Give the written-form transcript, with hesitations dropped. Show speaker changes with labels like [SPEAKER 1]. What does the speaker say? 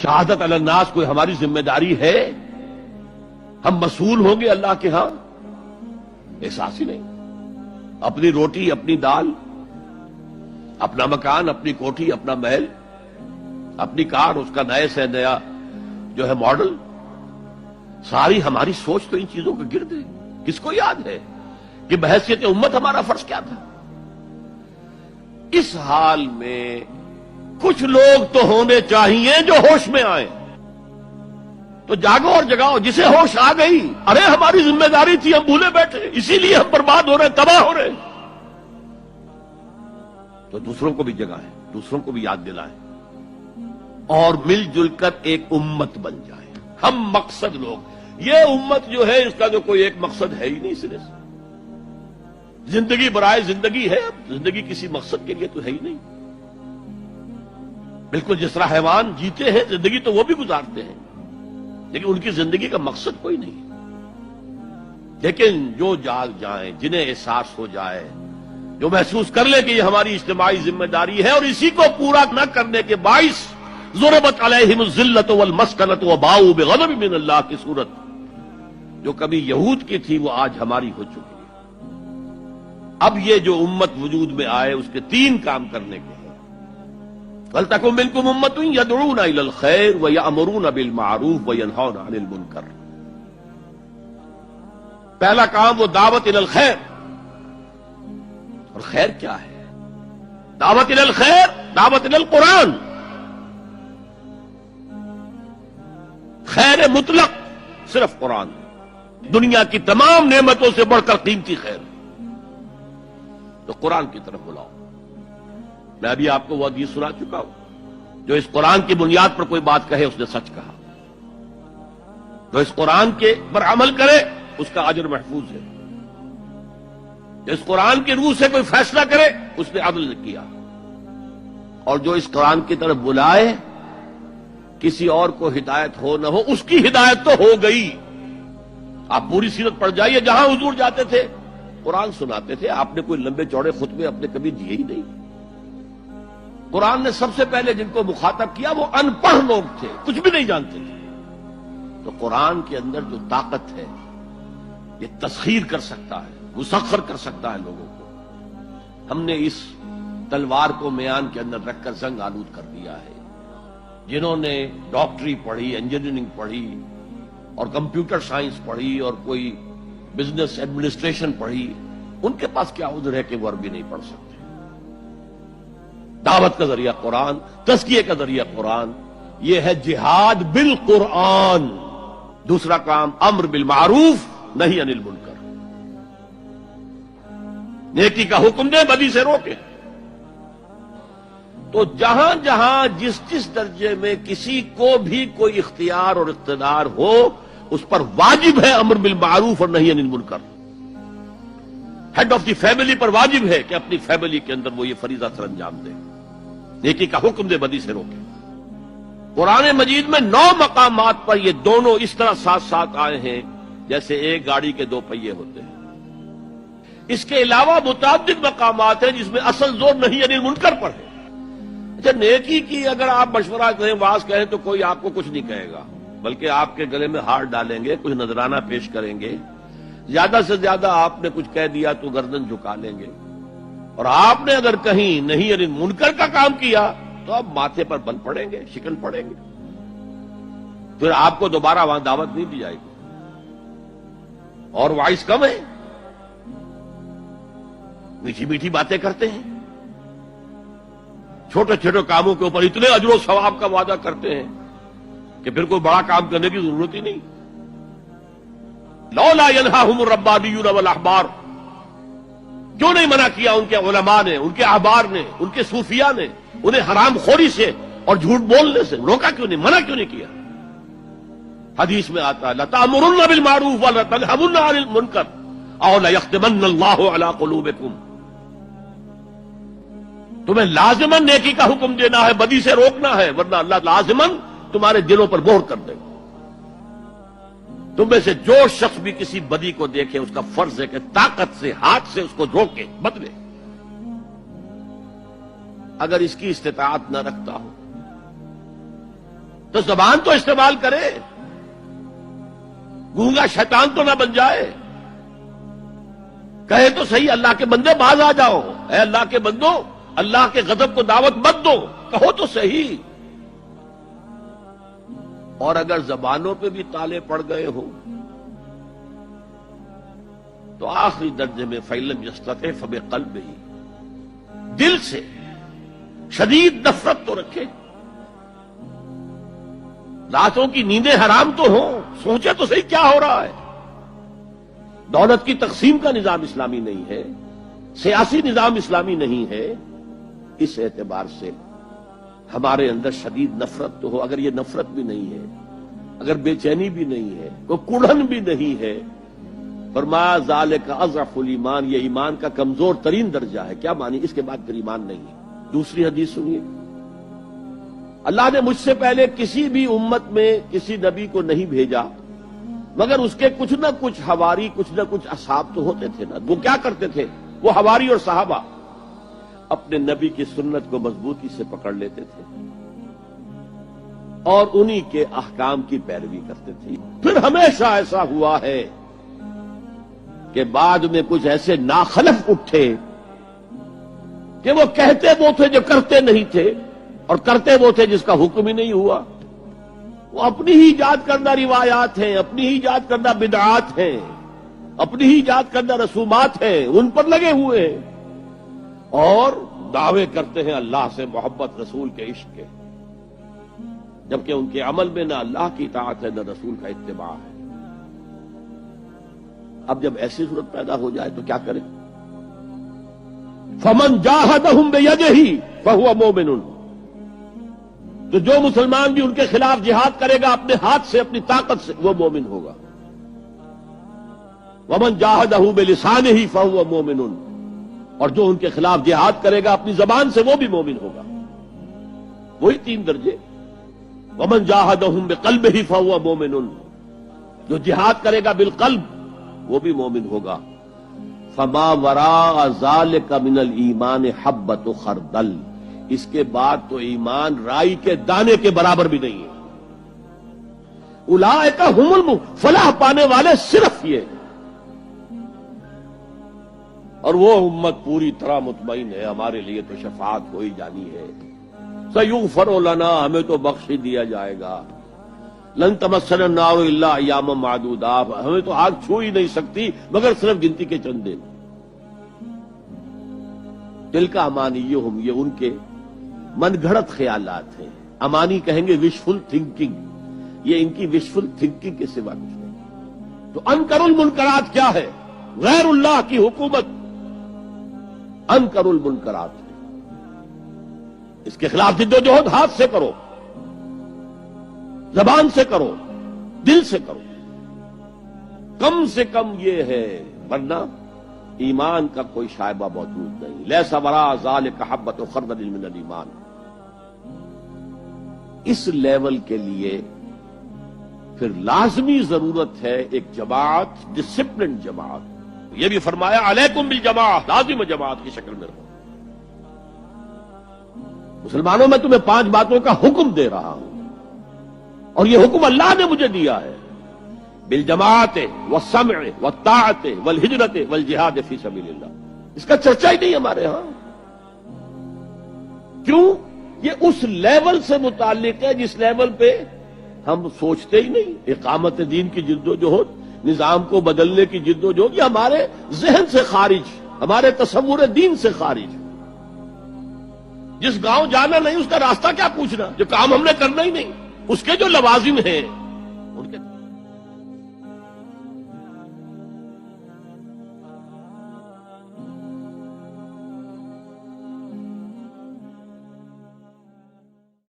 [SPEAKER 1] شہادت علی الناس کوئی ہماری ذمہ داری ہے؟ ہم مسئول ہوں گے اللہ کے ہاں؟ احساس ہی نہیں. اپنی روٹی، اپنی دال، اپنا مکان، اپنی کوٹھی، اپنا محل، اپنی کار، اس کا نئے سے نیا جو ہے ماڈل، ساری ہماری سوچ تو ان چیزوں کے گرد ہے. کس کو یاد ہے کہ بحیثیت امت ہمارا فرض کیا تھا؟ اس حال میں کچھ لوگ تو ہونے چاہیے جو ہوش میں آئیں. تو جاگو اور جگاؤ. جسے ہوش آ گئی، ارے ہماری ذمہ داری تھی، ہم بھولے بیٹھے، اسی لیے ہم برباد ہو رہے ہیں، تباہ ہو رہے ہیں. تو دوسروں کو بھی جگائیں، دوسروں کو بھی یاد دلائیں، اور مل جل کر ایک امت بن جائیں. ہم مقصد لوگ، یہ امت جو ہے اس کا جو کوئی ایک مقصد ہے ہی نہیں سرے سے. زندگی برائے زندگی ہے، اب زندگی کسی مقصد کے لیے تو ہے ہی نہیں. بالکل جس طرح حیوان جیتے ہیں، زندگی تو وہ بھی گزارتے ہیں، لیکن ان کی زندگی کا مقصد کوئی نہیں. لیکن جو جاگ جائیں، جنہیں احساس ہو جائے، جو محسوس کر لے کہ یہ ہماری اجتماعی ذمہ داری ہے، اور اسی کو پورا نہ کرنے کے باعث ضربت علیہم الذلۃ والمسکنۃ وباؤوا بغضب من اللہ کی صورت جو کبھی یہود کی تھی وہ آج ہماری ہو چکی ہے. اب یہ جو امت وجود میں آئے اس کے 3 کام کرنے کے ہیں. وَلْتَكُن مِّنكُمْ أُمَّةٌ يَدْعُونَ إِلَى الْخَيْرِ وَيَأْمُرُونَ بِالْمَعْرُوفِ وَيَنْهَوْنَ عَنِ الْمُنكَرِ. پہلا کام وہ دعوت الى الخیر. اور خیر کیا ہے؟ دعوت الى الخیر، دعوت الى القرآن. خیر مطلق صرف قرآن، دنیا کی تمام نعمتوں سے بڑھ کر قیمتی خیر. تو قرآن کی طرف بلاؤ. میں ابھی آپ کو وہ حدیث سنا چکا ہوں، جو اس قرآن کی بنیاد پر کوئی بات کہے اس نے سچ کہا، جو اس قرآن کے پر عمل کرے اس کا اجر محفوظ ہے، جو اس قرآن کی روح سے کوئی فیصلہ کرے اس نے عدل کیا، اور جو اس قرآن کی طرف بلائے کسی اور کو ہدایت ہو نہ ہو اس کی ہدایت تو ہو گئی. آپ پوری سیرت پڑھ جائیے، جہاں حضور جاتے تھے قرآن سناتے تھے. آپ نے کوئی لمبے چوڑے خطبے اپنے کبھی دیے ہی نہیں. قرآن نے سب سے پہلے جن کو مخاطب کیا وہ ان پڑھ لوگ تھے، کچھ بھی نہیں جانتے تھے. تو قرآن کے اندر جو طاقت ہے یہ تسخیر کر سکتا ہے، مسخر کر سکتا ہے لوگوں کو. ہم نے اس تلوار کو میان کے اندر رکھ کر زنگ آلود کر دیا ہے. جنہوں نے ڈاکٹری پڑھی، انجینئرنگ پڑھی، اور کمپیوٹر سائنس پڑھی، اور کوئی بزنس ایڈمنسٹریشن پڑھی، ان کے پاس کیا عذر ہے کہ وہ عربی نہیں پڑھ سکتے. دعوت کا ذریعہ قرآن، تزکیے کا ذریعہ قرآن، یہ ہے جہاد بالقرآن. دوسرا کام امر بالمعروف نہی عن المنکر. نیکی کا حکم دے، بدی سے روکے. تو جہاں جہاں جس جس درجے میں کسی کو بھی کوئی اختیار اور اقتدار ہو اس پر واجب ہے امر بالمعروف اور نہی عن المنکر. ہیڈ آف دی فیملی پر واجب ہے کہ اپنی فیملی کے اندر وہ یہ فریضہ سر انجام دے، نیکی کا حکم دے، بدی سے روکے. قرآن مجید میں 9 مقامات پر یہ دونوں اس طرح ساتھ ساتھ آئے ہیں جیسے ایک گاڑی کے 2 پہیے ہوتے ہیں. اس کے علاوہ متعدد مقامات ہیں جس میں اصل زور نہی عن المنکر پر ہے. اچھا، نیکی کی اگر آپ مشورہ کریں، واز کہیں تو کوئی آپ کو کچھ نہیں کہے گا، بلکہ آپ کے گلے میں ہار ڈالیں گے، کچھ نذرانہ پیش کریں گے. زیادہ سے زیادہ آپ نے کچھ کہہ دیا تو گردن جھکا لیں گے. اور آپ نے اگر کہیں نہیں یعنی منکر کا کام کیا تو اب ماتھے پر بل پڑیں گے، شکن پڑیں گے. پھر آپ کو دوبارہ وہاں دعوت نہیں دی جائے گی. اور وائس کم ہے، میٹھی میٹھی باتیں کرتے ہیں، چھوٹے چھوٹے کاموں کے اوپر اتنے اجر و ثواب کا وعدہ کرتے ہیں کہ پھر کوئی بڑا کام کرنے کی ضرورت ہی نہیں. لولا ینہاہم الربانیون والاحبار، کیوں نہیں منع کیا ان کے علماء نے، ان کے احبار نے، ان کے صوفیاء نے انہیں حرام خوری سے اور جھوٹ بولنے سے روکا کیوں نہیں، منع کیوں نہیں کیا؟ حدیث میں آتا ہے لَتَأْمُرُنَّ بِالْمَعْرُوفِ وَلَتَنْهَوْنَ عَنِ الْمُنكَرِ أَوْ لَيَخْتِمَنَّ اللَّهُ عَلَىٰ قُلُوبِكُمْ. تمہیں لازماً نیکی کا حکم دینا ہے، بدی سے روکنا ہے، ورنہ اللہ لازماً تمہارے دلوں پر مہر کر دے گا. تم میں سے جو شخص بھی کسی بدی کو دیکھے اس کا فرض ہے کہ طاقت سے، ہاتھ سے اس کو روکے، بدلے. اگر اس کی استطاعت نہ رکھتا ہو تو زبان تو استعمال کرے، گونگا شیطان تو نہ بن جائے، کہے تو صحیح اللہ کے بندے باز آ جاؤ، اے اللہ کے بندو اللہ کے غضب کو دعوت مت دو، کہو تو صحیح۔ اور اگر زبانوں پہ بھی تالے پڑ گئے ہوں تو آخری درجے میں فَإِلَّمْ يَسْتَطِعْ فَبِقَلْبِهِ، دل سے شدید نفرت تو رکھے، راتوں کی نیندیں حرام تو ہوں، سوچے تو صحیح کیا ہو رہا ہے۔ دولت کی تقسیم کا نظام اسلامی نہیں ہے، سیاسی نظام اسلامی نہیں ہے، اس اعتبار سے ہمارے اندر شدید نفرت تو ہو۔ اگر یہ نفرت بھی نہیں ہے، اگر بے چینی بھی نہیں ہے، کوئی کڑھن بھی نہیں ہے، فرمایا ذالک اضعف الایمان، یہ ایمان کا کمزور ترین درجہ ہے۔ کیا مانی؟ اس کے بعد پھر ایمان نہیں ہے۔ دوسری حدیث سنیے، اللہ نے مجھ سے پہلے کسی بھی امت میں کسی نبی کو نہیں بھیجا مگر اس کے کچھ نہ کچھ حواری، کچھ نہ کچھ اصحاب تو ہوتے تھے نا۔ وہ کیا کرتے تھے؟ وہ حواری اور صحابہ اپنے نبی کی سنت کو مضبوطی سے پکڑ لیتے تھے اور انہی کے احکام کی پیروی کرتے تھے۔ پھر ہمیشہ ایسا ہوا ہے کہ بعد میں کچھ ایسے ناخلف اٹھے کہ وہ کہتے وہ تھے جو کرتے نہیں تھے، اور کرتے وہ تھے جس کا حکم ہی نہیں ہوا۔ وہ اپنی ہی ایجاد کردہ روایات ہیں، اپنی ہی ایجاد کردہ بدعات ہیں، اپنی ہی ایجاد کردہ رسومات ہیں، ان پر لگے ہوئے ہیں اور دعوے کرتے ہیں اللہ سے محبت، رسول کے عشق کے، جبکہ ان کے عمل میں نہ اللہ کی اطاعت ہے نہ رسول کا اتباع ہے۔ اب جب ایسی صورت پیدا ہو جائے تو کیا کریں؟ فَمَنْ جَاهَدَهُمْ بِيَدِهِ فَهُوَ مُؤْمِنٌ، تو جو مسلمان بھی ان کے خلاف جہاد کرے گا اپنے ہاتھ سے، اپنی طاقت سے، وہ مومن ہوگا۔ وَمَنْ جَاهَدَهُ بِلِسَانِهِ فَهُوَ مُؤْمِنٌ، اور جو ان کے خلاف جہاد کرے گا اپنی زبان سے، وہ بھی مومن ہوگا۔ وہی تین درجے۔ وَمَنْ جَاهَدَهُمْ بِقَلْبِهِ فَهُوَ مُؤْمِنٌ، جو جہاد کرے گا بالقلب وہ بھی مومن ہوگا۔ فَمَا وَرَاءَ ذَلِكَ مِنَ الْإِيمَانِ حَبَّةُ خَرْدَلٍ، اس کے بعد تو ایمان رائی کے دانے کے برابر بھی نہیں ہے۔ اولئک ھم فلاح پانے والے صرف یہ، اور وہ امت پوری طرح مطمئن ہے ہمارے لیے تو شفاعت ہو ہی جانی ہے۔ سیغفر لنا، ہمیں تو بخش ہی دیا جائے گا۔ لن تمسنا النار الا ایاما معدودات، ہمیں تو آگ چھو ہی نہیں سکتی مگر صرف گنتی کے چند دن۔ تلک امانیہم، یہ ان کے من گھڑت خیالات ہیں۔ امانی کہیں گے وشفل تھنکنگ، یہ ان کی وشفل تھنکنگ کے سوا کچھ نہیں۔ تو انکر المنکرات کیا ہے؟ غیر اللہ کی حکومت انکر المنکرات ہے۔ اس کے خلاف جد و جہد ہاتھ سے کرو، زبان سے کرو، دل سے کرو، کم سے کم یہ ہے، ورنہ ایمان کا کوئی شائبہ موجود نہیں۔ لیس وراء ذلک حبۃ خردل من الایمان۔ اس لیول کے لیے پھر لازمی ضرورت ہے ایک جماعت، ڈسپلن جماعت۔ یہ بھی فرمایا علیکم بالجماعہ، لازم جماعت کی شکل میں رہو۔ مسلمانوں میں تمہیں 5 باتوں کا حکم دے رہا ہوں، اور یہ حکم اللہ نے مجھے دیا ہے، بالجماعت والسمع والطاعت والہجرت والجہاد فی سبیل اللہ۔ اس کا چرچا ہی نہیں ہمارے ہاں۔ کیوں؟ یہ اس لیول سے متعلق ہے جس لیول پہ ہم سوچتے ہی نہیں۔ اقامت دین کی جد و جہد، نظام کو بدلنے کی جد و جہد، یہ ہمارے ذہن سے خارج، ہمارے تصور دین سے خارج۔ جس گاؤں جانا نہیں اس کا راستہ کیا پوچھنا، جو کام ہم نے کرنا ہی نہیں، اس کے جو لوازم ہیں